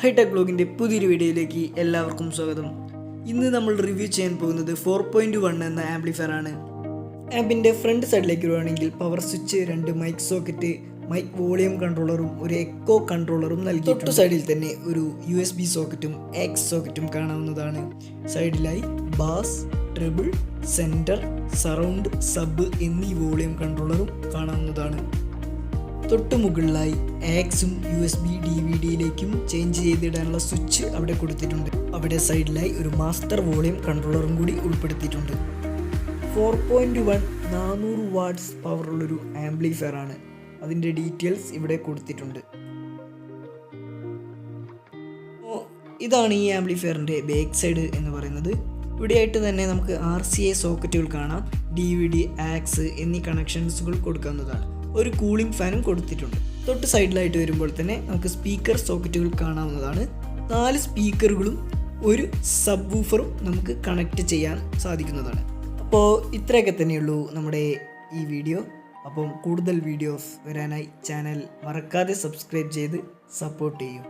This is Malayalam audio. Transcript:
ഹൈടെക് ബ്ലോഗിൻ്റെ പുതിയൊരു വീഡിയോയിലേക്ക് എല്ലാവർക്കും സ്വാഗതം. ഇന്ന് നമ്മൾ റിവ്യൂ ചെയ്യാൻ പോകുന്നത് 4.1 എന്ന ആംപ്ലിഫയർ ആണ്. ആമ്പിൻ്റെ ഫ്രണ്ട് സൈഡിലേക്ക് വരുവാണെങ്കിൽ power switch, 2 mic socket, mic volume കൺട്രോളറും ഒരു എക്കോ കൺട്രോളറും നൽകി. തൊട്ടു സൈഡിൽ തന്നെ ഒരു USB സോക്കറ്റും എക്സ് സോക്കറ്റും കാണാവുന്നതാണ്. സൈഡിലായി ബാസ്, ട്രിബിൾ, സെൻറ്റർ, സറൗണ്ട്, സബ് എന്നീ വോളിയം കൺട്രോളറും കാണാവുന്നതാണ്. തൊട്ടു മുകളിലായി ആക്സും USB DVD-യിലേക്കും ചേഞ്ച് ചെയ്തിടാനുള്ള സ്വിച്ച് അവിടെ കൊടുത്തിട്ടുണ്ട്. അവിടെ സൈഡിലായി ഒരു മാസ്റ്റർ വോളിയം കൺട്രോളറും കൂടി ഉൾപ്പെടുത്തിയിട്ടുണ്ട്. 4.1 400 വാട്ട്സ് പവറുള്ളൊരു ആംപ്ലിഫയർ ആണ്. അതിൻ്റെ ഡീറ്റെയിൽസ് ഇവിടെ കൊടുത്തിട്ടുണ്ട്. ഇതാണ് ഈ ആംപ്ലിഫയറിൻ്റെ ബാക്ക് സൈഡ് എന്ന് പറയുന്നത്. ഇവിടെയായിട്ട് തന്നെ നമുക്ക് RCA സോക്കറ്റുകൾ കാണാം. DVD, ആക്സ് എന്നീ കണക്ഷൻസുകൾ കൊടുക്കാവുന്നതാണ്. ഒരു കൂളിംഗ് ഫാനും കൊടുത്തിട്ടുണ്ട്. തൊട്ട് സൈഡിലായിട്ട് വരുമ്പോൾ തന്നെ നമുക്ക് സ്പീക്കർ സോക്കറ്റുകൾ കാണാവുന്നതാണ്. 4 സ്പീക്കറുകളും ഒരു സബ് വൂഫറും നമുക്ക് കണക്ട് ചെയ്യാൻ സാധിക്കുന്നതാണ്. അപ്പോൾ ഇത്രയൊക്കെ തന്നെയുള്ളൂ നമ്മുടെ ഈ വീഡിയോ. അപ്പം കൂടുതൽ വീഡിയോസ് വരാനായി ചാനൽ മറക്കാതെ സബ്സ്ക്രൈബ് ചെയ്ത് സപ്പോർട്ട് ചെയ്യൂ.